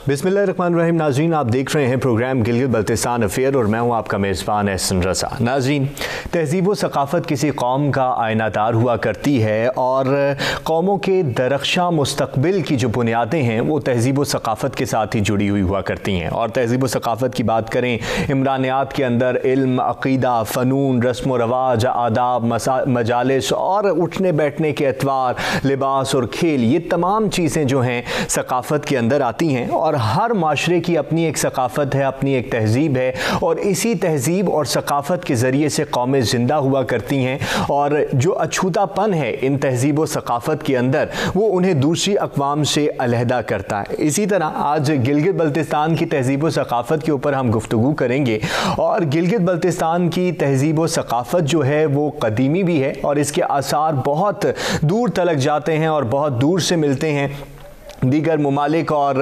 बिस्मिल्लाहिर्रहमानिर्रहीम। नाज़रीन, आप देख रहे हैं प्रोग्राम गिलगित बल्तिस्तान अफेयर और मैं हूं आपका मेज़बान एहसन रज़ा। नाज़रीन, तहज़ीब व सक़ाफ़त किसी कौम का आयनादार हुआ करती है और कौमों के दरख्शां मुस्तक़बिल की जो बुनियादें हैं वो तहज़ीब व सक़ाफ़त के साथ ही जुड़ी हुई हुआ करती हैं। और तहज़ीब व सक़ाफ़त की बात करें, इमरानियात के अंदर इल्म, अक़ीदा, फ़नून, रस्म व रवाज, आदाब, मजालिस और उठने बैठने के एतवार, लिबास और खेल, ये तमाम चीज़ें जो हैं सक़ाफ़त के अंदर आती हैं। और हर माशरे की अपनी एक सक़ाफ़त है, अपनी एक तहज़ीब है और इसी तहज़ीब और सक़ाफ़त के ज़रिए से कौमें ज़िंदा हुआ करती हैं। और जो अछूतापन है इन तहज़ीब व सक़ाफ़त के अंदर वो उन्हें दूसरी अक़वाम से अलहदा करता है। इसी तरह आज गिलगित बल्तिस्तान की तहज़ीब व सक़ाफ़त के ऊपर हम गुफ्तगू करेंगे। और गिलगित बल्तिस्तान की तहज़ीब व सक़ाफ़त जो है वो क़दीमी भी है और इसके आसार बहुत दूर तलक जाते हैं और बहुत दूर से मिलते हैं, दीगर ममालिक और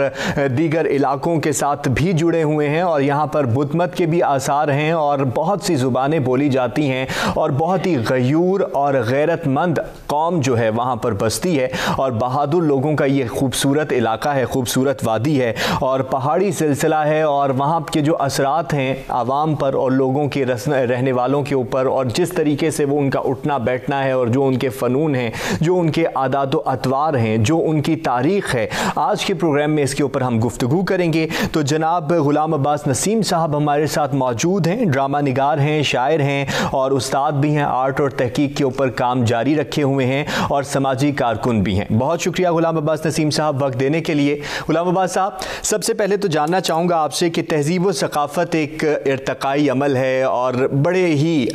दीगर इलाक़ों के साथ भी जुड़े हुए हैं। और यहाँ पर बुत मत के भी आसार हैं और बहुत सी ज़ुबानें बोली जाती हैं और बहुत ही गयूर और गैरतमंद कौम जो है वहाँ पर बसती है। और बहादुर लोगों का ये खूबसूरत इलाका है, खूबसूरत वादी है और पहाड़ी सिलसिला है। और वहाँ के जो असरात हैं आवाम पर और लोगों के रहने वालों के ऊपर और जिस तरीके से वो उनका उठना बैठना है और जो उनके फ़नून हैं, जो उनके आदात व अतवार हैं, जो उनकी तारीख़ है, आज के प्रोग्राम में इसके ऊपर हम गुफ्तगू करेंगे। तो जनाब गुलाम अब्बास नसीम साहब हमारे साथ मौजूद हैं, ड्रामा निगार हैं, शायर हैं और उस्ताद भी हैं, आर्ट और तहकीक के ऊपर काम जारी रखे हुए हैं और समाजी कारकुन भी हैं। बहुत शुक्रिया गुलाम अब्बास नसीम साहब वक्त देने के लिए। गुलाम अब्बास साहब, सबसे पहले तो जानना चाहूँगा आपसे कि तहज़ीब व सक़ाफ़त एक इर्तक़ाई अमल है और बड़े ही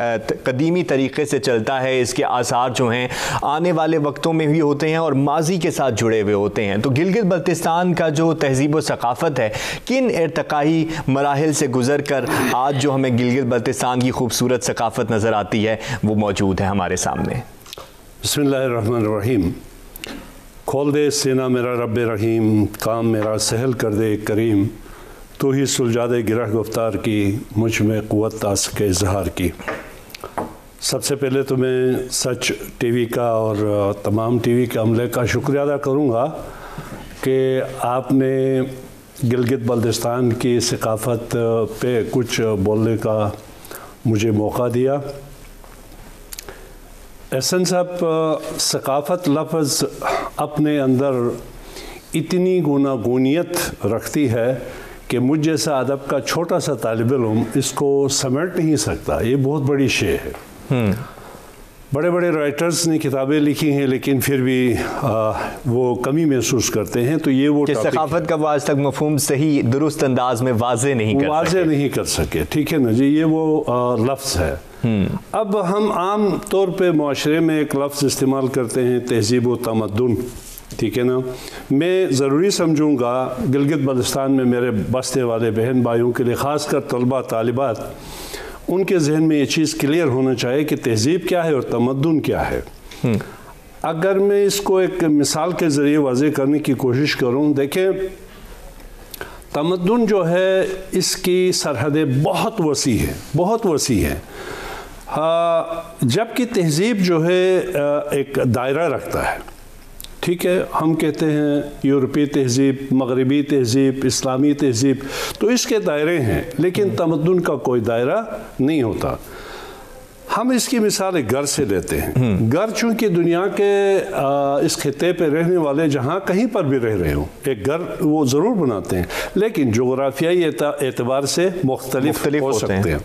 कदीमी तरीक़े से चलता है। इसके आसार जो हैं आने वाले वक्तों में भी होते हैं और माजी के साथ जुड़े हुए होते हैं। तो गिलगित बल्तिस्तान का जो तहज़ीब व सक़ाफ़त है किन इर्तक़ाई मराहिल से गुज़र कर आज जो हमें गिलगित बल्तिस्तान की खूबसूरत सक़ाफ़त नज़र आती है वो मौजूद है हमारे सामने। बिस्मिल्लाहिर्रहमानिर्रहीम। खोल दे सीना मेरा रब्बे रहीम, काम मेरा सहल कर दे करीम, तू ही सुलझा दे गिरह गुफ्तार की, मुझ में क़ुव्वत आ सके इज़हार की। सबसे पहले तो मैं सच टीवी का और तमाम टीवी के अमले का शुक्रिया अदा करूँगा कि आपने गिलगित बल्तिस्तान की सक़ाफ़त पे कुछ बोलने का मुझे मौका दिया। एहसन साहब, सक़ाफ़त लफ्ज़ अपने अंदर इतनी गुनागूनियत रखती है कि मुझ जैसा अदब का छोटा सा तालिब इल्म इसको समेट नहीं सकता। ये बहुत बड़ी शे है। बड़े बड़े राइटर्स ने किताबें लिखी हैं लेकिन फिर भी वो कमी महसूस करते हैं। तो ये वो सक़ाफ़त का वो आज तक मफ़हूम सही दुरुस्त अंदाज में वाज़े नहीं कर सके। ठीक है ना जी, ये वो लफ्ज़ है। अब हम आम तौर पे मुआशरे में एक लफ्ज़ इस्तेमाल करते हैं, तहज़ीब व तमद्दुन। ठीक है ना, मैं ज़रूरी समझूँगा गिलगित बल्तिस्तान में मेरे बसने वाले बहन भाइयों के लिए, ख़ास कर तलबा तालिबात, उनके जहन में ये चीज़ क्लियर होना चाहिए कि तहज़ीब क्या है और तमद्दुन क्या है। अगर मैं इसको एक मिसाल के ज़रिए वाज़ेह करने की कोशिश करूँ, देखें, तमद्दुन जो है इसकी सरहदें बहुत वसी हैं, बहुत वसी हैं। जबकि तहज़ीब जो है एक दायरा रखता है। ठीक है, हम कहते हैं यूरोपीय तहज़ीब, मगरबी तहज़ीब, इस्लामी तहज़ीब, तो इसके दायरे हैं लेकिन तमद्दुन का कोई दायरा नहीं होता। हम इसकी मिसाल एक घर से लेते हैं। घर चूँकि दुनिया के इस खित्ते पे रहने वाले जहाँ कहीं पर भी रह रहे हों, एक घर वो ज़रूर बनाते हैं लेकिन जोग्राफियाई एतबार से मुख्तलिफ हो सकते हैं।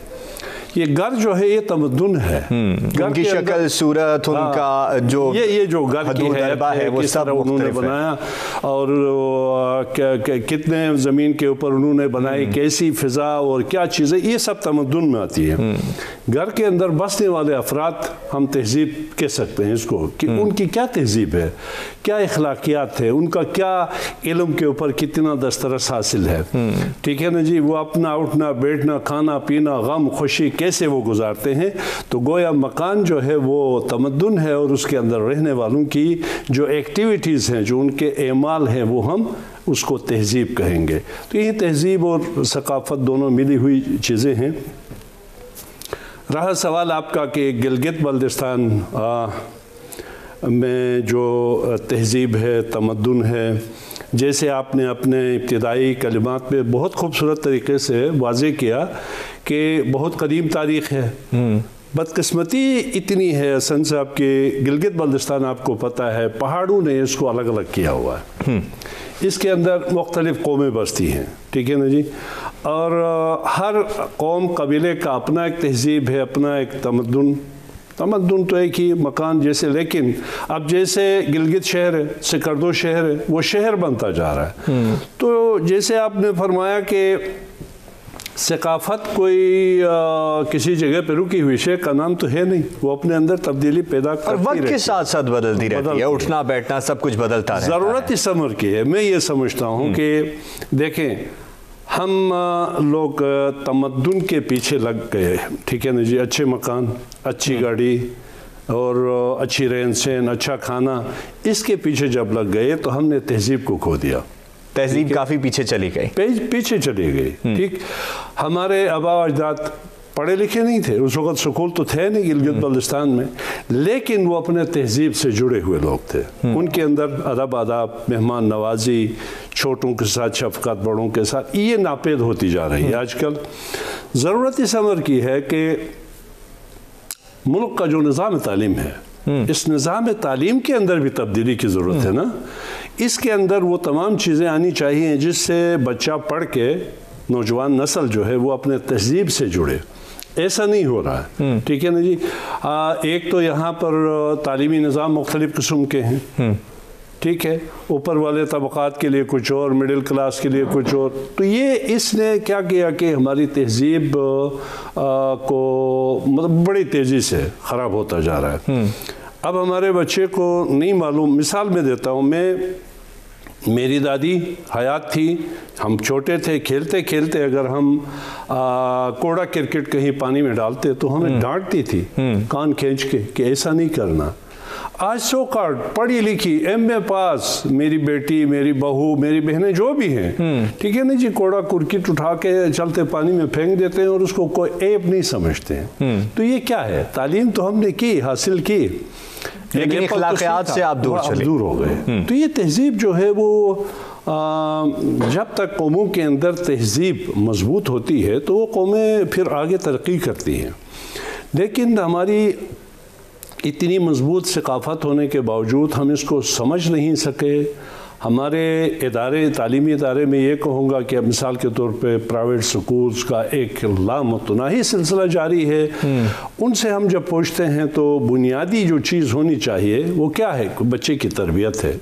ये घर जो है ये तमद्दुन है। घर की शक्ल, सूरत, उनका जो ये जो घर की है वो सब उन्होंने बनाया और कितने ज़मीन के ऊपर उन्होंने बनाई, कैसी फ़िज़ा और क्या चीज़ें, ये सब तमद्दुन में आती है। घर के अंदर बसने वाले अफराद हम तहज़ीब कह सकते हैं इसको कि उनकी क्या तहज़ीब है, क्या अखलाकियात है, उनका क्या इल्म के ऊपर कितना दस्तरस हासिल है। ठीक है ना जी, वो अपना उठना बैठना, खाना पीना, गम खुशी कैसे वो गुजारते हैं। तो गोया मकान जो है वो तमद्दुन है और उसके अंदर रहने वालों की जो एक्टिविटीज़ हैं, जो उनके एमाल हैं, वो हम उसको तहज़ीब कहेंगे। तो ये तहज़ीब और सक़ाफ़त दोनों मिली हुई चीज़ें हैं। रहा सवाल आपका कि गिलगित बल्तिस्तान میں جو تہذیب ہے، تمدن ہے، جیسے آپ نے اپنے ابتدائی کلمات میں بہت خوبصورت طریقے سے واضح کیا کہ بہت قدیم تاریخ ہے. بدقسمتی اتنی ہے حسن صاحب کہ گلگت بلتستان آپ کو پتہ ہے پہاڑوں نے اس کو الگ الگ کیا ہوا ہے. اس کے اندر مختلف قومیں بستی ہیں، ٹھیک ہے نا جی، اور ہر قوم قبیلے کا اپنا ایک تہذیب ہے، اپنا ایک تمدن تو ایک ہی مکان جیسے. لیکن اب جیسے گلگت شہر ہے، سکردو شہر ہے، وہ شہر بنتا جا رہا ہے. تو جیسے آپ نے فرمایا کہ ثقافت کوئی کسی جگہ پہ رکی ہوئی شے کا نام تو ہے نہیں، وہ اپنے اندر تبدیلی پیدا کرتی رہتی ہے، اور وقت کے ساتھ ساتھ بدلتی رہتی ہے، اٹھنا بیٹھنا سب کچھ بدلتا رہتا ہے. ضرورت اس امر کی ہے. میں یہ سمجھتا ہوں کہ دیکھیں ہم لوگ تمدن کے پیچھے لگ گئے، ٹھیک ہے نا جی، اچھے مکان، اچھی گاڑی اور اچھی رہن سہن، اچھا کھانا، اس کے پیچھے جب لگ گئے تو ہم نے تہذیب کو کھو دیا. تہذیب کافی پیچھے چلی گئی، پیچھے چلی گئی. ٹھیک، ہمارے آبا اجداد پڑھے لکھے نہیں تھے، اس وقت سکول تو تھے نہیں گلگت بلتستان میں، لیکن وہ اپنے تہذیب سے جڑے ہوئے لوگ تھے. ان کے اندر ادب، آداب، مہمان نوازی، چھوٹوں کے ساتھ شفقت، بڑوں کے ساتھ، یہ ناپید ہوتی جا رہی ہے. آج کل ضرورت اس امر کی ہے کہ ملک کا جو نظام تعلیم ہے، اس نظام تعلیم کے اندر بھی تبدیلی کی ضرورت ہے نا. اس کے اندر وہ تمام چیزیں آنی چاہیے جس سے بچہ پڑھ کے نوجوان نسل جو ہے وہ اپنے تہذیب سے جڑے. ایسا نہیں ہو رہا ہے، ٹھیک ہے نا جی. ایک تو یہاں پر تعلیمی نظام مختلف قسم کے ہیں، ٹھیک ہے، اوپر والے طبقات کے لیے کچھ اور، مڈل کلاس کے لیے کچھ اور. تو یہ اس نے کیا کیا کہ ہماری تہذیب کو مطلب بڑی تیزی سے خراب ہوتا جا رہا ہے. اب ہمارے بچے کو نہیں معلوم. مثال میں دیتا ہوں، میری دادی حیات تھی، ہم چھوٹے تھے، کھیلتے کھیلتے اگر ہم کوڑا کرکٹ کہیں پانی میں ڈالتے تو ہمیں ڈانٹتی تھی کان کھینچ کے کہ ایسا نہیں کرنا. آج سو کارڈ پڑھی لکھی ایم اے پاس میری بیٹی، میری بہو، میری بہنیں جو بھی ہیں، ٹھیک ہے نا جی، کوڑا کرکٹ اٹھا کے چلتے پانی میں پھینک دیتے ہیں اور اس کو کوئی عیب نہیں سمجھتے ہیں. تو یہ کیا ہے؟ تعلیم تو ہم نے کی، حاصل کی، لیکن اخلاقیات سے آپ دور ہو گئے. تو یہ تہذیب جو ہے وہ جب تک قوموں کے اندر تہذیب مضبوط ہوتی ہے تو وہ قومیں پھر آگے ترقی کرتی ہیں. لیکن ہماری اتنی مضبوط ثقافت ہونے کے باوجود ہم اس کو سمجھ نہیں سکے. ہمارے ادارے، تعلیمی ادارے میں یہ کہوں گا کہ مثال کے طور پہ پرائیویٹ سکولز کا ایک لامتناہی سلسلہ جاری ہے. ان سے ہم جب پوچھتے ہیں تو بنیادی جو چیز ہونی چاہیے وہ کیا ہے؟ بچے کی تربیت ہے،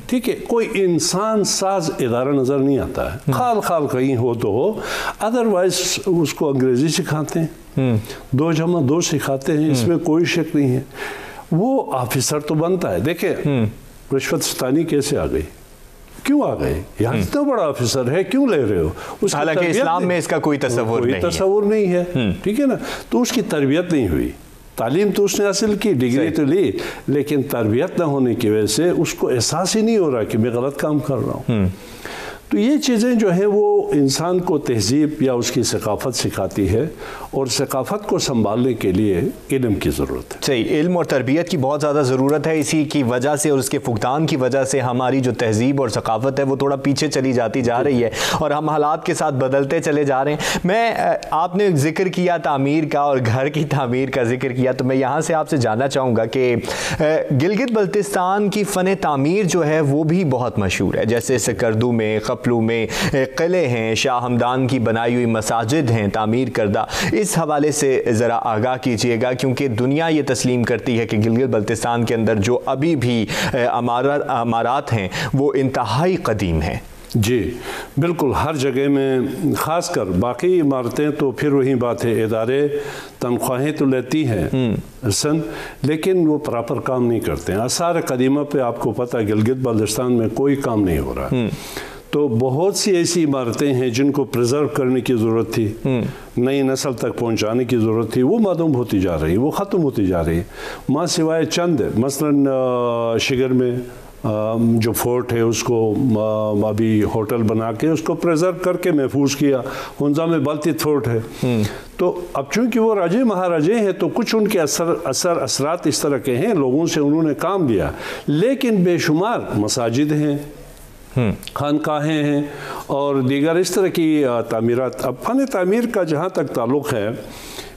ٹھیک ہے. کوئی انسان ساز ادارہ نظر نہیں آتا ہے. خال کہیں ہو تو ہو، ادروائز اس کو انگریزی سکھاتے ہیں، 2 + 2 سکھاتے ہیں، اس میں کوئی شک نہیں ہے. وہ آفیسر تو بنتا ہے. دیکھیں رشوت ستانی کیسے آ گئی، کیوں آ گئے؟ یہاں اتنا بڑا آفیسر ہے، کیوں لے رہے ہو؟ حالانکہ اسلام میں اس کا کوئی تصور نہیں ہے، ٹھیک ہے نا. تو اس کی تربیت نہیں ہوئی. تعلیم تو اس نے حاصل کی، ڈگری تو لی، لیکن تربیت نہ ہونے کی وجہ سے اس کو احساس ہی نہیں ہو رہا کہ میں غلط کام کر رہا ہوں. تو یہ چیزیں جو ہیں وہ انسان کو تہذیب یا اس کی ثقافت سکھاتی ہے، اور ثقافت کو سنبھالنے کے لیے علم کی ضرورت ہے. صحیح، علم اور تربیت کی بہت زیادہ ضرورت ہے. اسی کی وجہ سے اور اس کے فقدان کی وجہ سے ہماری جو تہذیب اور ثقافت ہے وہ تھوڑا پیچھے چلی جاتی جا رہی ہے، اور ہم حالات کے ساتھ بدلتے چلے جا رہے ہیں. آپ نے ذکر کیا تعمیر کا اور گھر کی تعمیر کا ذکر کیا، تو میں یہاں سے آپ سے جاننا چاہوں گا کہ گلگت بلتستان کی فن تعمیر جو ہے وہ بھی بہت مشہور ہے. جیسے سکردو میں، خپلو میں قلعے ہیں، شاہ ہمدان کی بنائی ہوئی مساجد ہیں تعمیر کردہ. اس حوالے سے ذرا آگاہ کیجئے گا، کیونکہ دنیا یہ تسلیم کرتی ہے کہ گلگت بلتستان کے اندر جو ابھی بھی عمارات ہیں وہ انتہائی قدیم ہیں. جی بالکل، ہر جگہ میں، خاص کر باقی عمارتیں تو پھر وہی بات ہے، ادارے تنخواہیں تو لیتی ہیں لیکن وہ پراپر کام نہیں کرتے ہیں. آثار قدیمہ پہ آپ کو پتہ گلگت بلتستان میں کوئی کام نہیں ہو رہا. تو بہت سی ایسی عمارتیں ہیں جن کو پریزرو کرنے کی ضرورت تھی، نئی نسل تک پہنچانے کی ضرورت تھی، وہ معدوم ہوتی جا رہی، وہ ختم ہوتی جا رہی. ماں سوائے چند مثلاً شگر میں جو فورٹ ہے اس کو ابھی ہوٹل بنا کے اس کو پریزرو کر کے محفوظ کیا. ہنزا میں بلتیت فورٹ ہے. تو اب چونکہ وہ راجے مہاراجے ہیں تو کچھ ان کے اثرات اس طرح کے ہیں, لوگوں سے انہوں نے کام لیا, لیکن بے شمار مساجد ہیں, خانقاہیں ہیں اور دیگر اس طرح کی تعمیرات. اب فن تعمیر کا جہاں تک تعلق ہے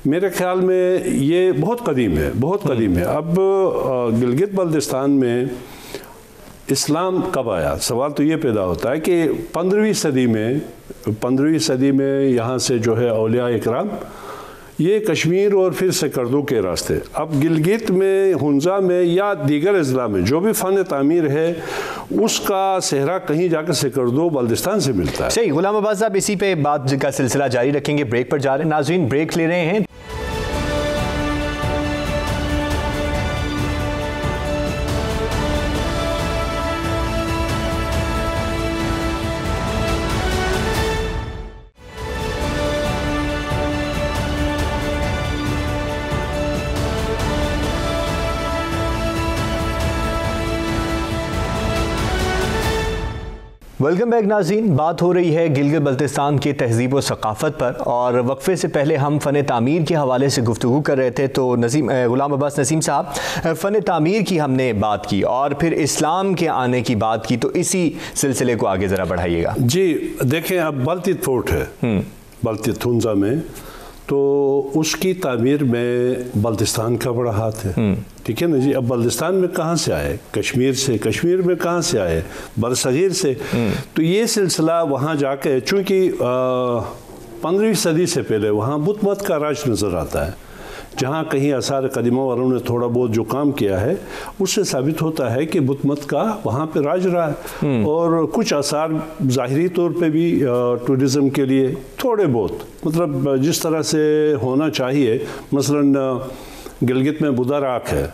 میرے خیال میں یہ بہت قدیم ہے, بہت قدیم ہے. اب گلگت بلتستان میں اسلام کب آیا؟ سوال تو یہ پیدا ہوتا ہے کہ 15ویں صدی میں یہاں سے جو ہے اولیاء اکرام یہ کشمیر اور پھر سکردو کے راستے. اب گلگت میں, ہنزا میں یا دیگر اضلاع میں جو بھی فن تعمیر ہے اس کا صحرا کہیں جا کے سکردو بلتستان سے ملتا ہے. صحیح. غلام عباس صاحب اسی پہ بات کا سلسلہ جاری رکھیں گے. بریک پر جا رہے ہیں ناظرین, بریک لے رہے ہیں. ویلکم بیک ناظرین. بات ہو رہی ہے گلگت بلتستان کی تہذیب و ثقافت پر, اور وقفے سے پہلے ہم فن تعمیر کے حوالے سے گفتگو کر رہے تھے. تو غلام عباس نسیم صاحب, فن تعمیر کی ہم نے بات کی اور پھر اسلام کے آنے کی بات کی, تو اسی سلسلے کو آگے ذرا بڑھائیے گا. جی دیکھیں, اب بلتیت فورٹ ہے بلتیت ہنزا میں, تو اس کی تعمیر میں بلتستان کا بڑا ہاتھ ہے. ٹھیک ہے نا جی. اب بلتستان میں کہاں سے آئے؟ کشمیر سے. کشمیر میں کہاں سے آئے؟ برصغیر سے. تو یہ سلسلہ وہاں جا کے, چونکہ 15ویں صدی سے پہلے وہاں بت مت کا راج نظر آتا ہے. جہاں کہیں آثار قدیمہ والوں نے تھوڑا بہت جو کام کیا ہے اس سے ثابت ہوتا ہے کہ بت مت کا وہاں پہ راج رہا ہے. اور کچھ آثار ظاہری طور پہ بھی ٹورزم کے لیے تھوڑے بہت, مطلب جس طرح سے ہونا چاہیے. مثلاً گلگت میں بدھا راکھ ہے,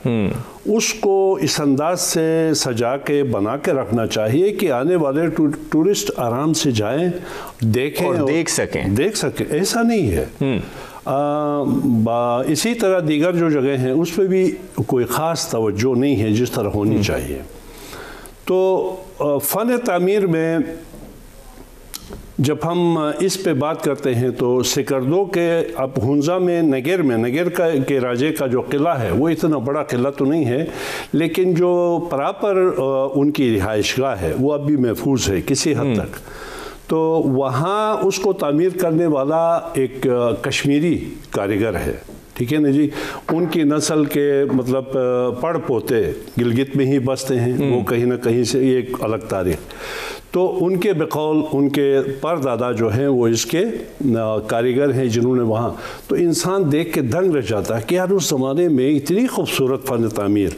اس کو اس انداز سے سجا کے بنا کے رکھنا چاہیے کہ آنے والے ٹورسٹ آرام سے جائیں, دیکھیں اور دیکھ سکیں. ایسا نہیں ہے. اسی طرح دیگر جو جگہ ہیں اس پہ بھی کوئی خاص توجہ نہیں ہے جس طرح ہونی چاہیے. تو فن تعمیر میں جب ہم اس پہ بات کرتے ہیں تو سکردو کے, اب ہنزا میں نگر کے راجے کا جو قلعہ ہے وہ اتنا بڑا قلعہ تو نہیں ہے, لیکن جو پراپر ان کی رہائش گاہ ہے وہ اب بھی محفوظ ہے کسی حد تک. تو وہاں اس کو تعمیر کرنے والا ایک کشمیری کاریگر ہے. ٹھیک ہے نا جی. ان کی نسل کے مطلب پڑ پوتے گلگت میں ہی بستے ہیں, وہ کہیں نہ کہیں سے, یہ ایک الگ تاریخ. تو ان کے بقول ان کے پردادا جو ہیں وہ اس کے کاریگر ہیں جنہوں نے وہاں. تو انسان دیکھ کے دنگ رہ جاتا ہے کہ یار اس زمانے میں اتنی خوبصورت فن تعمیر.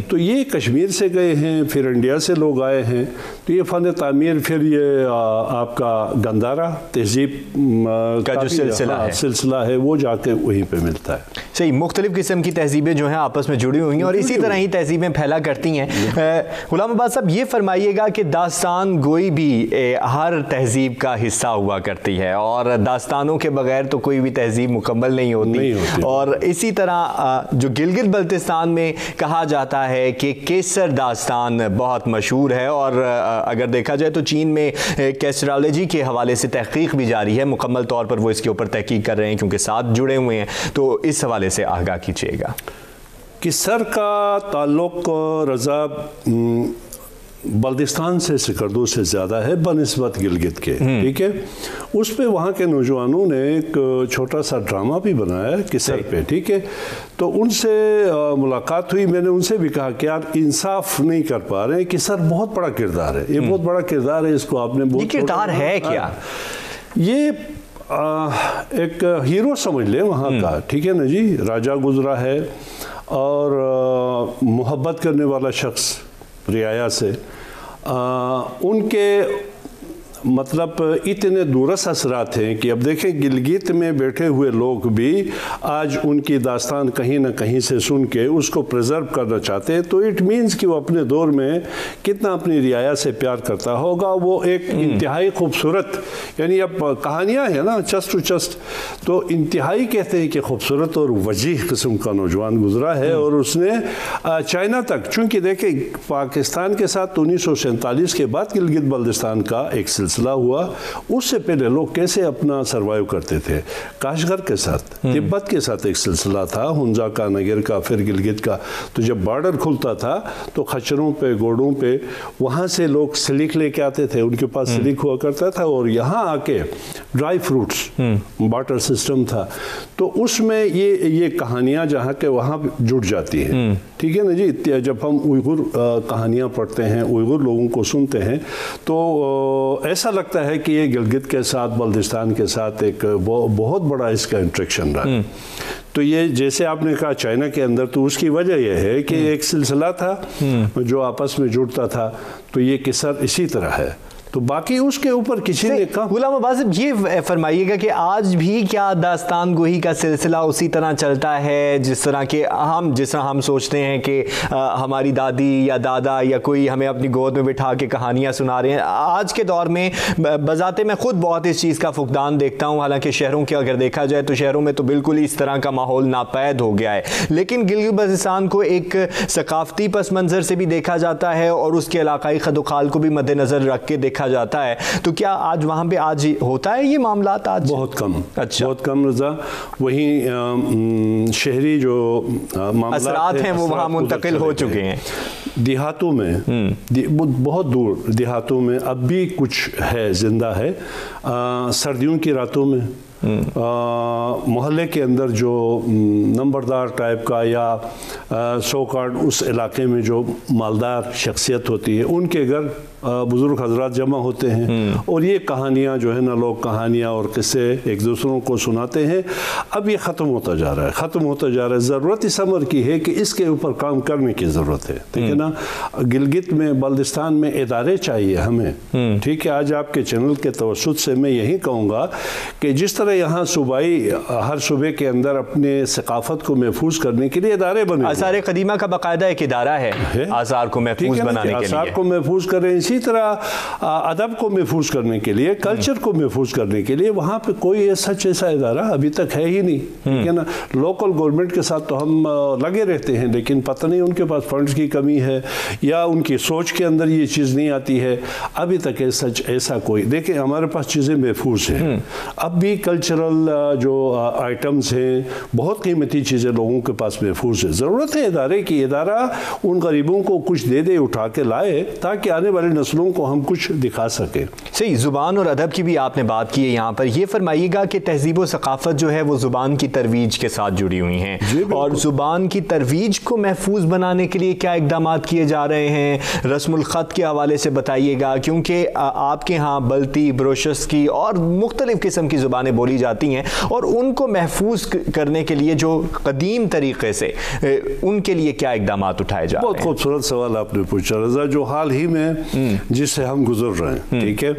تو یہ کشمیر سے گئے ہیں, پھر انڈیا سے لوگ آئے ہیں. تو یہ فن تعمیر پھر یہ آپ کا گندھارا تہذیب کا جو سلسلہ ہے وہ جا کے وہیں پہ ملتا ہے. صحیح. مختلف قسم کی تہذیبیں جو ہیں آپس میں جڑی ہوئی ہیں اور اسی طرح ہی تہذیبیں پھیلا کرتی ہیں. غلام عباس صاحب یہ فرمائیے گا کہ داستان گوئی بھی ہر تہذیب کا حصہ ہوا کرتی ہے, اور داستانوں کے بغیر تو کوئی بھی تہذیب مکمل نہیں ہوتی. اور اسی طرح جو گلگت بلتستان میں کہا جاتا ہے کہ کیسر داستان بہت مشہور ہے, اور اگر دیکھا جائے تو چین میں کیسرالوجی کے حوالے سے تحقیق بھی جاری ہے. مکمل طور پر وہ اس کے اوپر تحقیق کر رہے ہیں کیونکہ ساتھ جڑے ہوئے ہیں. تو اس حوالے سے آگاہ کیجیے گا. کیسر کا تعلق رضا بلتستان سے سکردو سے زیادہ ہے بنسبت گلگت کے. ٹھیک ہے. اس پہ وہاں کے نوجوانوں نے ایک چھوٹا سا ڈرامہ بھی بنایا ہے کیسر پہ. ٹھیک ہے. تو ان سے ملاقات ہوئی, میں نے ان سے بھی کہا کہ یار انصاف نہیں کر پا رہے, کیسر بہت بڑا کردار ہے, یہ بہت بڑا کردار ہے, اس کو آپ نے بہت. یہ کردار ہے کیا؟ یہ ایک ہیرو سمجھ لیں وہاں کا. ٹھیک ہے نا جی. راجہ گزرا ہے اور محبت کرنے والا شخص رعایا سے. ان کے मतलब इतने दूरस्थ असरात हैं कि अब देखें गिलगित में बैठे हुए लोग भी आज उनकी दास्तान कहीं ना कहीं से सुन के उसको प्रिजर्व करना चाहते हैं, तो इट मीन्स कि वो अपने दौर में कितना अपनी रियाया से प्यार करता होगा। वो एक इंतहाई खूबसूरत, यानी अब कहानियाँ हैं ना चस्ट टू चस्ट, तो इंतहाई कहते हैं कि खूबसूरत और वजीह किस्म का नौजवान गुजरा है। और उसने चाइना तक, चूँकि देखें पाकिस्तान के साथ 1947 के बाद गिलगित बल्तिस्तान का एक सिलसिला हुआ, उससे पहले लोग कैसे अपना सर्वाइव करते थे। काशगर के साथ, तिब्बत के साथ एक सिलसिला था, हुंजा का, नगर का, फिर गिलगित का। तो जब बॉर्डर खुलता था तो खच्चरों पे, घोड़ों पे, वहाँ से लोग सिलिक लेके आते थे, उनके पास सिलिक हुआ करता था, और यहाँ आके ड्राई फ्रूट्स, बार्टर सिस्टम था। तो उसमें ये कहानियाँ जहाँ के वहाँ जुड़ जाती हैं, ठीक है ना जी। जब हम उइगुर कहानियाँ पढ़ते हैं, उइगुर लोगों को सुनते हैं, तो ऐसा लगता है कि ये गिलगित के साथ, बल्तिस्तान के साथ एक बहुत बड़ा इसका इंट्रैक्शन रहा। तो ये जैसे आपने कहा चाइना के अंदर, तो उसकी वजह यह है कि एक सिलसिला था जो आपस में जुड़ता था, तो ये किस्सा इसी तरह है। तो बाकी उसके ऊपर किसी ने कहा। गुलाम अब्बास, ये फरमाइएगा कि आज भी क्या दास्तान गोही का सिलसिला उसी तरह चलता है जिस तरह हम सोचते हैं कि हमारी दादी या दादा या कोई हमें अपनी गोद में बिठा के कहानियाँ सुना रहे हैं? आज के दौर में बजाते मैं खुद बहुत इस चीज़ का फुकदान देखता हूँ, हालांकि शहरों के अगर देखा जाए तो शहरों में तो बिल्कुल इस तरह का माहौल नापैद हो गया है, लेकिन गिलगित बल्तिस्तान को एक सकाफती पस मंज़र से भी देखा जाता है और उसके इलाकाई खदोखाल को भी मद्देनज़र रख के देखा जाता है। तो क्या आज वहाँ पे आज होता है ये मामलात? आज बहुत कम। अच्छा, बहुत कम रज़ा। वहीं शहरी जो असरात हैं वो वहाँ मुंतकिल हो चुके हैं। देहातों में, बहुत दूर देहातों में अब भी कुछ है, जिंदा है। सर्दियों की रातों में मोहल्ले के अंदर जो नंबरदार टाइप का या सो कार्ड उस इलाके में जो मालदार शख्सियत होती है, उनके घर बुज़ुर्ग हजरात जमा होते हैं और ये कहानियाँ जो है ना, लोग कहानियाँ और किस्से एक दूसरों को सुनाते हैं। अब ये ख़त्म होता जा रहा है, ख़त्म होता जा रहा है। ज़रूरत इस अमर की है कि इसके ऊपर काम करने की ज़रूरत है, ठीक है ना। गिलगित में, बल्तिस्तान में इदारे चाहिए हमें, ठीक है। आज आपके चैनल के तवस्सुत से मैं यही कहूँगा कि जिस तरह यहाँ सूबाई हर सूबे के अंदर अपने सकाफत को महफूज करने के लिए इदारे बने, आसार क़दीमा का बाकायदा एक इदारा है आसार को महफूज बनाने के लिए, आसार को महफूज करें। इसी तरह अदब को महफूज करने के लिए, कल्चर को महफूज करने के लिए वहाँ पे कोई ऐसा इदारा अभी तक है ही नहीं, ठीक है ना। लोकल गवर्नमेंट के साथ तो हम लगे रहते हैं, लेकिन पता नहीं उनके पास फंड्स की कमी है या उनकी सोच के अंदर ये चीज़ नहीं आती है। अभी तक ऐसा कोई, देखें हमारे पास चीज़ें महफूज हैं, अब भी कल्चरल जो आइटम्स हैं, बहुत कीमती चीज़ें लोगों के पास महफूज है। ज़रूरत है इदारे की, इदारा उन गरीबों को कुछ दे उठा के लाए ताकि आने वाले नस्लों को हम कुछ दिखा सकें। सही, ज़ुबान और अदब की भी आपने बात की है यहाँ पर। ये फरमाइएगा कि तहज़ीब व सकाफ़त जो है वो ज़ुबान की तरवीज के साथ जुड़ी हुई हैं, और ज़ुबान की तरवीज को महफूज बनाने के लिए क्या इक़दामात किए जा रहे हैं? रस्मुल ख़त के हवाले से बताइएगा, क्योंकि आपके यहाँ बल्ती, ब्रोशस्की और मुख्तलिफ़ किस्म की ज़ुबानें बोली जाती हैं, और उनको महफूज करने के लिए जो कदीम तरीक़े से उनके लिए क्या इक़दामात उठाए जा रहे हैं? बहुत खूबसूरत सवाल आपने पूछा रज़ा। जो हाल ही में जिससे हम गुजर रहे हैं, ठीक है,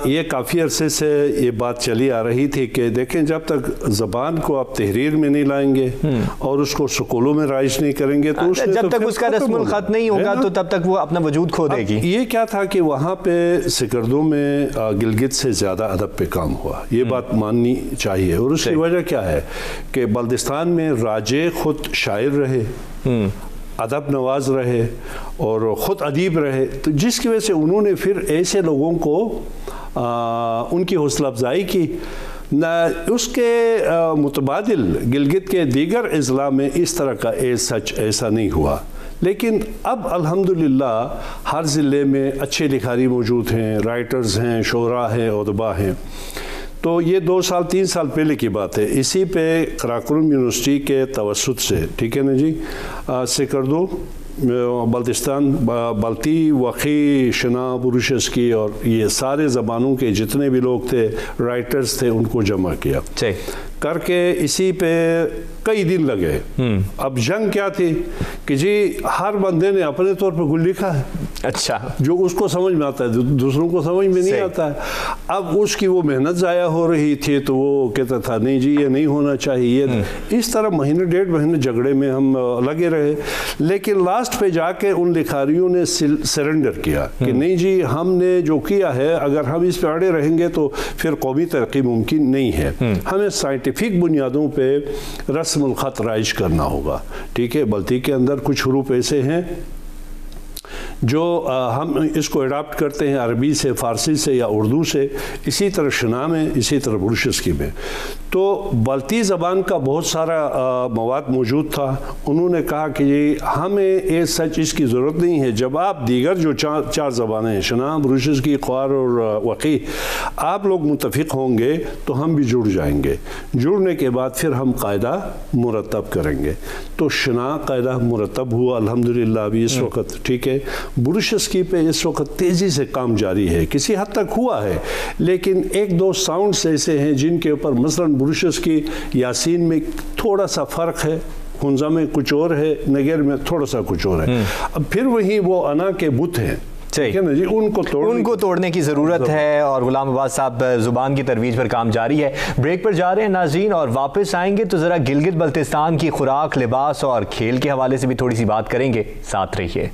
ये काफ़ी अरसे से ये बात चली आ रही थी कि देखें, जब तक ज़बान को आप तहरीर में नहीं लाएंगे और उसको स्कूलों में राइज नहीं करेंगे, तो जब तक उसका रस्मुल ख़त नहीं होगा तो तब तक वो अपना वजूद खो देगी। ये क्या था कि वहाँ पे सिकरदों में गिलगित से ज़्यादा अदब पे काम हुआ, ये बात माननी चाहिए। और उसकी वजह क्या है कि बल्तिस्तान में राजे खुद शायर रहे, अदब नवाज रहे और ख़ुद अदीब रहे, तो जिसकी वजह से उन्होंने फिर ऐसे लोगों को उनकी हौसला अफजाई की। न उसके मुतबादिल गिलगित के दीगर अज़ला में इस तरह का ऐसा नहीं हुआ, लेकिन अब अल्हम्दुलिल्लाह हर ज़िले में अच्छे लिखारी मौजूद हैं, राइटर्स हैं, शोरा हैं, उदबा हैं। तो ये 2 साल 3 साल पहले की बात है। इसी पे कराकुलम यूनिवर्सिटी के तवस्सुत से, ठीक है ना जी, सिकरदो, बल्तिस्तान, बल्ती, वक़ी, शना, बुरुशस्की और ये सारे ज़बानों के जितने भी लोग थे, राइटर्स थे, उनको जमा किया करके इसी पे कई दिन लगे। अब जंग क्या थी कि जी हर बंदे ने अपने तौर पर कुछ लिखा है, अच्छा, जो उसको समझ में आता है दूसरों को समझ में नहीं आता है। अब उसकी वो मेहनत ज़ाया हो रही थी तो वो कहता था नहीं जी ये नहीं होना चाहिए। इस तरह महीने 1.5 महीने झगड़े में हम लगे रहे, लेकिन लास्ट पे जाके उन लिखारियों ने सरेंडर किया कि नहीं जी हमने जो किया है अगर हम इस पे अड़े रहेंगे तो फिर कौमी तरक्की मुमकिन नहीं है, हमें साइंटिफिक बुनियादों पे रस्मुल ख़त राइज करना होगा। ठीक है, बल्कि के अंदर कुछ हरूफ ऐसे हैं जो हम इसको अडाप्ट करते हैं अरबी से, फ़ारसी से या उर्दू से, इसी तरह शना में, इसी तरह बुरुशस्की में। तो बल्ती ज़बान का बहुत सारा मवाद मौजूद था। उन्होंने कहा कि ये हमें ये सच इसकी ज़रूरत नहीं है, जब आप दीगर जो चार ज़बानें हैं शना, बुरुशस्की, ख्वार और वक़ी, आप लोग मुत्तफ़िक़ होंगे तो हम भी जुड़ जाएंगे। जुड़ने के बाद फिर हम कायदा मुरतब करेंगे। तो शना कायदा मुरतब हुआ अल्हम्दुलिल्लाह अभी इस वक्त। ठीक है, बुरुशस्की पे इस वक्त तेज़ी से काम जारी है, किसी हद तक हुआ है, लेकिन 1-2 साउंड्स ऐसे हैं जिनके ऊपर मसलन बुरुशस्की यासीन में थोड़ा सा फ़र्क है, हुंजा में कुछ और है, नगर में थोड़ा सा कुछ और है। अब फिर वही वो अना के बुत हैं, ठीक है ना जी, उनको तोड़ने की ज़रूरत है। और गुलाम अब्बास साहब ज़ुबान की तरवीज पर काम जारी है। ब्रेक पर जा रहे हैं नाज़रीन, और वापस आएंगे तो ज़रा गिलगित बल्तिस्तान की खुराक, लिबास और खेल के हवाले से भी थोड़ी सी बात करेंगे। साथ रहिए।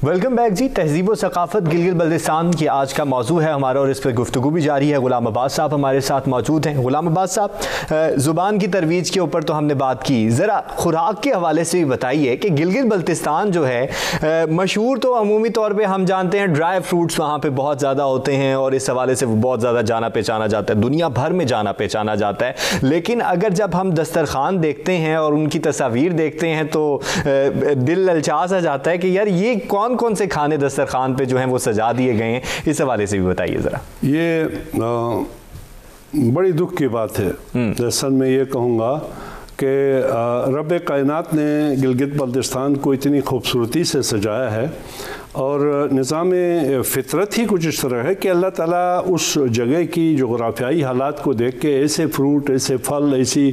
वेलकम बैक जी। तहजीब व सकाफ़त गिलगित बल्तिस्तान की आज का मौजू है हमारा, और इस पर गुफ्तगू भी जारी है। गुलाम अब्बास साहब हमारे साथ मौजूद हैं। गुलाम अब्बास साहब, ज़ुबान की तरवीज के ऊपर तो हमने बात की, ज़रा खुराक के हवाले से भी बताइए कि गिलगित बल्तिस्तान जो है मशहूर तो अमूमी तौर पर हम जानते हैं ड्राई फ्रूट्स वहाँ पर बहुत ज़्यादा होते हैं, और इस हवाले से बहुत ज़्यादा जाना पहचाना जाता है, दुनिया भर में जाना पहचाना जाता है। लेकिन अगर जब हम दस्तरखान देखते हैं और उनकी तस्वीर देखते हैं तो दिल ललचा सा जाता है कि यार ये कौन से खाने दस्तरखान पे जो हैं वो सजा दिए गए हैं। इस हवाले से भी बताइए ज़रा। ये बड़ी दुख की बात है। दरअसल मैं ये कहूँगा कि रब कायनात ने गिलगित बल्तिस्तान को इतनी खूबसूरती से सजाया है, और निज़ाम फ़ितरत ही कुछ इस तरह है कि अल्लाह ताला उस जगह की जोग्राफियाई हालात को देख के ऐसे फ्रूट, ऐसे फल, ऐसी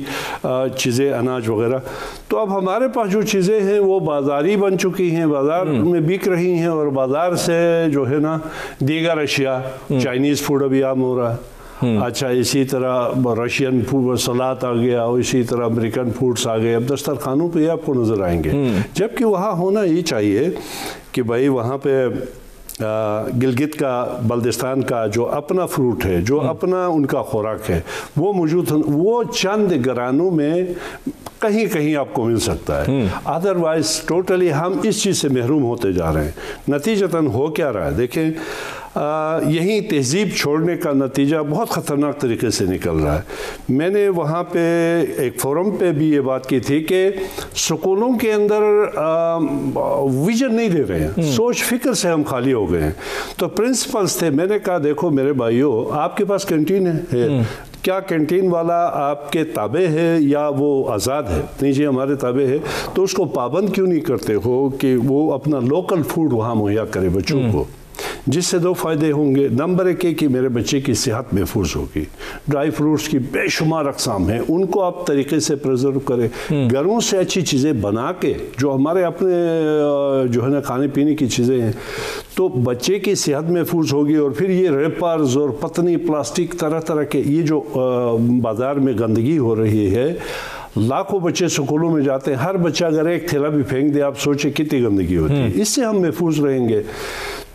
चीज़ें, अनाज वगैरह, तो अब हमारे पास जो चीज़ें हैं वो बाज़ारी बन चुकी हैं, बाज़ार में बिक रही हैं, और बाज़ार से जो है ना दीगर अशिया, चाइनीज़ फूड अभी आम हो रहा है। अच्छा, इसी तरह रशियन फूड सलाद आ गया, और इसी तरह अमेरिकन फूड्स आ गए। अब दस्तरखानों पे आपको नज़र आएंगे, जबकि वहाँ होना ही चाहिए कि भाई वहाँ पे गिलगित का बल्तिस्तान का जो अपना फ्रूट है, जो अपना उनका खुराक है, वो मौजूद, वो चंद घरानों में कहीं कहीं आपको मिल सकता है। अदरवाइज टोटली हम इस चीज़ से महरूम होते जा रहे हैं। नतीजतन हो क्या रहा है देखें, यही तहजीब छोड़ने का नतीजा बहुत ख़तरनाक तरीके से निकल रहा है। मैंने वहाँ पे एक फोरम पे भी ये बात की थी कि स्कूलों के अंदर विजन नहीं दे रहे हैं, सोच फिक्र से हम खाली हो गए हैं। तो प्रिंसिपल्स थे, मैंने कहा देखो मेरे भाइयों, आपके पास कैंटीन है, क्या कैंटीन वाला आपके ताबे है या वो आज़ाद है? नहीं जी हमारे ताबे है। तो उसको पाबंद क्यों नहीं करते हो कि वो अपना लोकल फूड वहाँ मुहैया करे बच्चों को, जिससे 2 फ़ायदे होंगे। नंबर 1 कि मेरे बच्चे की सेहत महफूज होगी। ड्राई फ्रूट्स की बेशुमार अक़साम हैं, उनको आप तरीके से प्रिजर्व करें। घरों से अच्छी चीज़ें बना के, जो हमारे अपने जो है ना खाने पीने की चीज़ें हैं, तो बच्चे की सेहत महफूज होगी। और फिर ये रेपर्स और पतनी प्लास्टिक तरह तरह के ये जो बाज़ार में गंदगी हो रही है, लाखों बच्चे स्कूलों में जाते हैं, हर बच्चा अगर एक थैला भी फेंक दे, आप सोचे कितनी गंदगी होती है। इससे हम महफूज रहेंगे।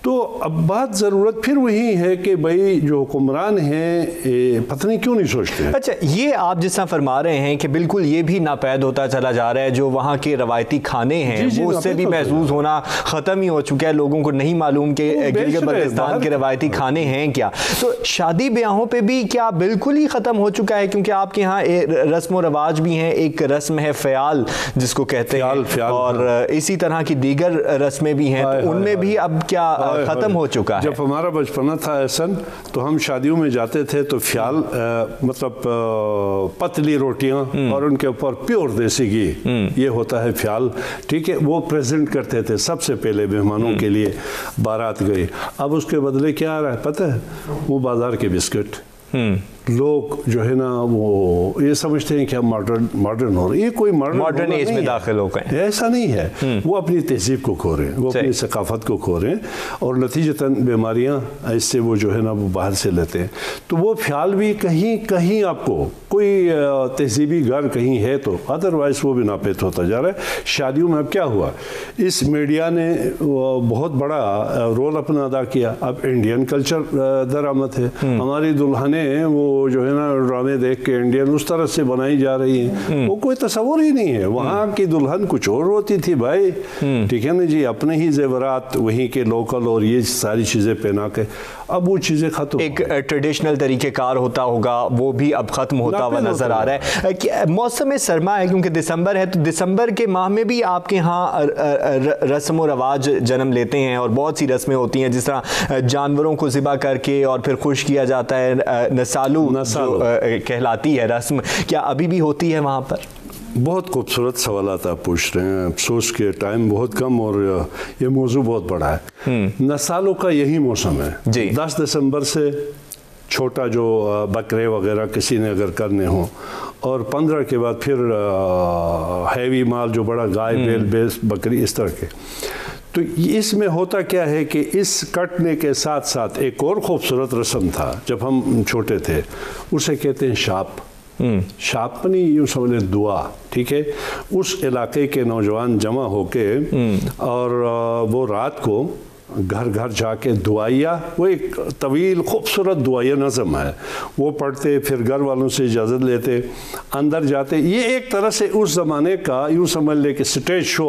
तो अब बात ज़रूरत फिर वही है कि भाई जो हुक्मरान हैं पता नहीं क्यों नहीं सोचते हैं। अच्छा, ये आप जिस तरह फरमा रहे हैं कि बिल्कुल ये भी नापैद होता चला जा रहा है, जो वहाँ के रवायती खाने हैं वो उससे भी महसूस होना ख़त्म ही हो चुका है। लोगों को नहीं मालूम कि गिलगित बल्तिस्तान के रवायती खाने हैं क्या। तो शादी ब्याहों पे भी क्या बिल्कुल ही ख़त्म हो चुका है? क्योंकि आपके यहाँ रस्म व रवाज भी हैं, एक रस्म है फ़याल जिसको कहते हैं, और इसी तरह की दीगर रस्में भी हैं, तो उनमें भी अब क्या ख़त्म हो चुका है। जब हमारा बचपना था एहसन, तो हम शादियों में जाते थे तो ख्याल मतलब पतली रोटियां और उनके ऊपर प्योर देसी घी, ये होता है ख्याल, ठीक है, वो प्रेजेंट करते थे सबसे पहले मेहमानों के लिए। बारात गई, अब उसके बदले क्या आ रहा है पता है? वो बाजार के बिस्किट। लोग जो है ना वो ये समझते हैं कि हम मॉडर्न हो रहे हैं। ये कोई मॉडर्न एज में दाखिल हो गए, ऐसा नहीं है। वो अपनी तहजीब को खो रहे हैं, वो अपनी सकाफत को खो रहे हैं, और नतीजतन बीमारियां इससे वो जो है ना वो बाहर से लेते हैं। तो वो ख्याल भी कहीं कहीं आपको कोई तहजीबी घर कहीं है तो, अदरवाइज वो भी नापेद होता जा रहा है। शादियों में अब क्या हुआ, इस मीडिया ने बहुत बड़ा रोल अपना अदा किया। अब इंडियन कल्चर दरामद है, हमारी दुल्हनें वो जो है ना ड्रामे देख के इंडियन उस तरह से बनाई जा रही हैं, वो कोई तस्वुर ही नहीं है। वहाँ की दुल्हन कुछ और होती थी भाई, ठीक है ना जी, अपने ही जेवरात वहीं के लोकल और ये सारी चीज़ें पहना के, अब वो चीज़ें खत्म। एक ट्रेडिशनल तरीक़ेकार होता होगा वो भी अब ख़त्म होता हुआ नज़र आ रहा है। मौसम सरमा है क्योंकि दिसंबर है, तो दिसंबर के माह में भी आपके यहाँ रस्म व रवाज जन्म लेते हैं और बहुत सी रस्में होती हैं, जिस तरह जानवरों को ज़िबा करके और फिर खुश किया जाता है, नसालू जो कहलाती है रस्म, क्या अभी भी होती है वहाँ पर? बहुत खूबसूरत सवालात आप पूछ रहे हैं। अफसोस के टाइम बहुत कम और ये मौजू बहुत बड़ा है। नसालों का यही मौसम है जी। 10 दिसंबर से छोटा जो बकरे वगैरह किसी ने अगर करने हो, और 15 के बाद फिर हैवी माल जो बड़ा गाय बैल भैंस बकरी इस तरह के। तो इसमें होता क्या है कि इस कटने के साथ साथ एक और ख़ूबसूरत रस्म था जब हम छोटे थे, उसे कहते हैं शाप। शाप नहीं, यूँ समझ लें दुआ, ठीक है। उस इलाके के नौजवान जमा होके और वो रात को घर घर जाके दुआया, वो एक तवील खूबसूरत दुआया नज़म है, वो पढ़ते, फिर घर वालों से इजाज़त लेते, अंदर जाते। ये एक तरह से उस ज़माने का यूँ समझ ले कि स्टेज शो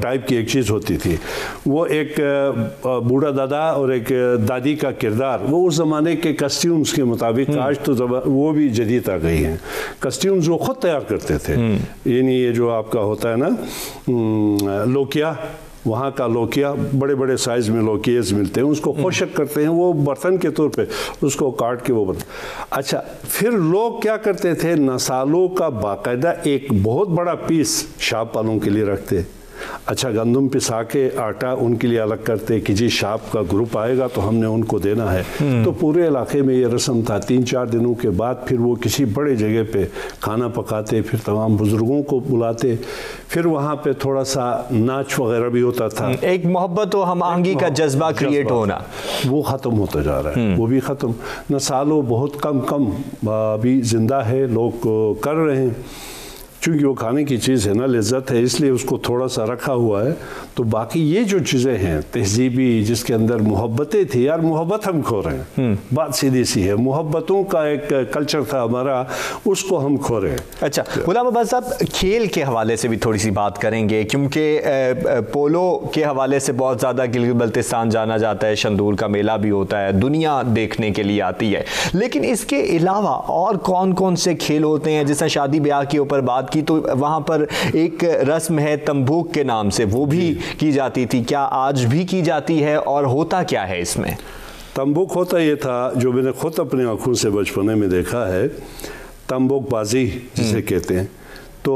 टाइप की एक चीज़ होती थी। वो एक बूढ़ा दादा और एक दादी का किरदार, वो उस ज़माने के कस्ट्यूम्स के मुताबिक, आज तो वो भी जदीद आ गई हैं कस्ट्यूम्स, वो ख़ुद तैयार करते थे। यानी ये जो आपका होता है ना लोकिया, वहाँ का लोकिया, बड़े बड़े साइज़ में लोकियाज मिलते हैं, उसको खुशक करते हैं, वो बर्तन के तौर पे उसको काट के वो बर्तन। अच्छा, फिर लोग क्या करते थे, नसालों का बाकायदा एक बहुत बड़ा पीस शाप वालों के लिए रखते। अच्छा, गंदम पिसा के आटा उनके लिए अलग करते कि जी शाप का ग्रुप आएगा तो हमने उनको देना है। तो पूरे इलाके में ये रस्म था। 3-4 दिनों के बाद फिर वो किसी बड़े जगह पे खाना पकाते, फिर तमाम बुजुर्गों को बुलाते, फिर वहाँ पे थोड़ा सा नाच वगैरह भी होता था। एक मोहब्बत और हम आहंगी का जज्बा क्रिएट होना, वो ख़त्म होता जा रहा है, वो भी ख़त्म। नसालों बहुत कम अभी ज़िंदा है, लोग कर रहे हैं, चूँकि वो खाने की चीज़ है ना, लज्जत है, इसलिए उसको थोड़ा सा रखा हुआ है। तो बाकी ये जो चीज़ें हैं तहजीबी, जिसके अंदर मोहब्बतें थी, यार मोहब्बत हम खो रहे हैं, बात सीधी सी है। मोहब्बतों का एक कल्चर था हमारा, उसको हम खो रहे हैं। अच्छा गुलाम अब्बास साहब, खेल के हवाले से भी थोड़ी सी बात करेंगे, क्योंकि पोलो के हवाले से बहुत ज़्यादा गिलगित बल्तिस्तान जाना जाता है, शंदूर का मेला भी होता है, दुनिया देखने के लिए आती है। लेकिन इसके अलावा और कौन कौन से खेल होते हैं? जैसे शादी ब्याह के ऊपर बात की तो वहाँ पर एक रस्म है तंबूक के नाम से, वो भी की जाती थी, क्या आज भी की जाती है और होता क्या है इसमें? तंबूक होता ये था, जो मैंने खुद अपनी आंखों से बचपने में देखा है, तंबूक बाजी जिसे कहते हैं। तो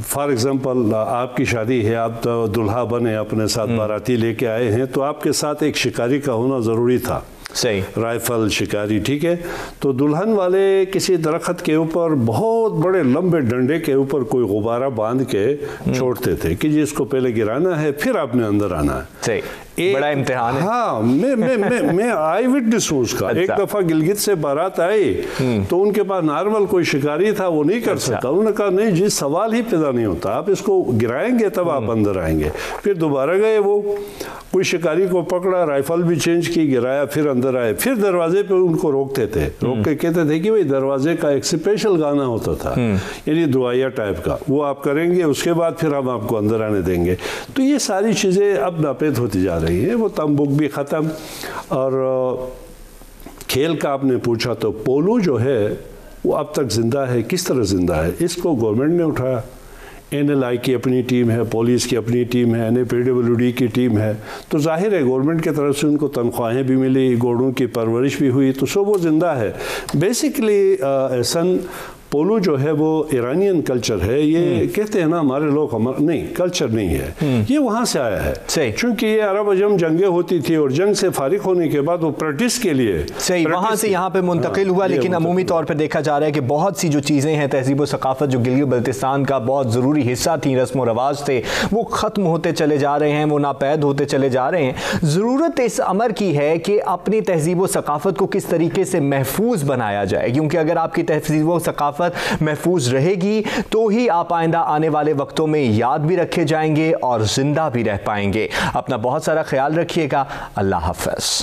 फॉर एग्ज़ाम्पल आपकी शादी है, आप तो दुल्हा बने, अपने साथ बाराती लेके आए हैं, तो आपके साथ एक शिकारी का होना ज़रूरी था। सही, राइफल शिकारी, ठीक है। तो दुल्हन वाले किसी दरख्त के ऊपर बहुत बड़े लंबे डंडे के ऊपर कोई गुब्बारा बांध के छोड़ते थे कि जिसको पहले गिराना है, फिर आपने अंदर आना है। सही, बड़ा इम्तिहान है। हाँ, मैं आई विटनेस हूँ उसका। अच्छा। एक दफ़ा गिलगित से बारात आई तो उनके पास नॉर्मल कोई शिकारी था, वो नहीं कर सकता। उन्होंने कहा नहीं जी, सवाल ही पैदा नहीं होता, आप इसको गिराएंगे तब आप अंदर आएंगे। फिर दोबारा गए, वो कोई शिकारी को पकड़ा, राइफल भी चेंज की, गिराया, फिर अंदर आए। फिर दरवाजे पे उनको रोकते थे, रोक के कहते थे कि भाई दरवाजे का एक स्पेशल गाना होता था, यानी दुआया टाइप का, वो आप करेंगे, उसके बाद फिर हम आपको अंदर आने देंगे। तो ये सारी चीज़ें अब नापेद होती जा रही है। वो तंबूक भी ख़त्म। और खेल का आपने पूछा तो पोलो जो है वो अब तक ज़िंदा है। किस तरह ज़िंदा है? इसको गवर्नमेंट ने उठाया, NLI کی اپنی ٹیم ہے، پولیس کی اپنی ٹیم ہے، NAPWD کی ٹیم ہے، تو ظاہر ہے گورنمنٹ کی طرف سے ان کو تنخواہیں بھی ملی، گھوڑوں کی پرورش بھی ہوئی، تو سو وہ زندہ ہے۔ بیسکلی احسن پولو جو ہے وہ ایرانین کلچر ہے، یہ کہتے ہیں نا ہمارے لوگ، نہیں کلچر نہیں ہے، یہ وہاں سے آیا ہے، چونکہ یہ عرب عجم جنگیں ہوتی تھی اور جنگ سے فارغ ہونے کے بعد وہ پریکٹس کے لیے وہاں سے یہاں پہ منتقل ہوا۔ لیکن عمومی طور پر دیکھا جا رہا ہے کہ بہت سی جو چیزیں ہیں تہذیب و ثقافت جو گلگت بلتستان کا بہت ضروری حصہ تھیں، رسم و رواج تھے، وہ ختم ہوتے چلے جا رہے ہیں، وہ ناپید ہوتے چلے جا رہے ہیں۔ ضرورت اس امر کی ہے کہ اپنی تہذیب و ثقافت کو کس طریقے سے محفوظ بنایا جائے، کیونکہ اگر آپ کی تہذیب و ثقافت محفوظ رہے گی تو ہی آپ آئندہ آنے والے وقتوں میں یاد بھی رکھے جائیں گے اور زندہ بھی رہ پائیں گے۔ اپنا بہت سارا خیال رکھیے گا۔ اللہ حافظ۔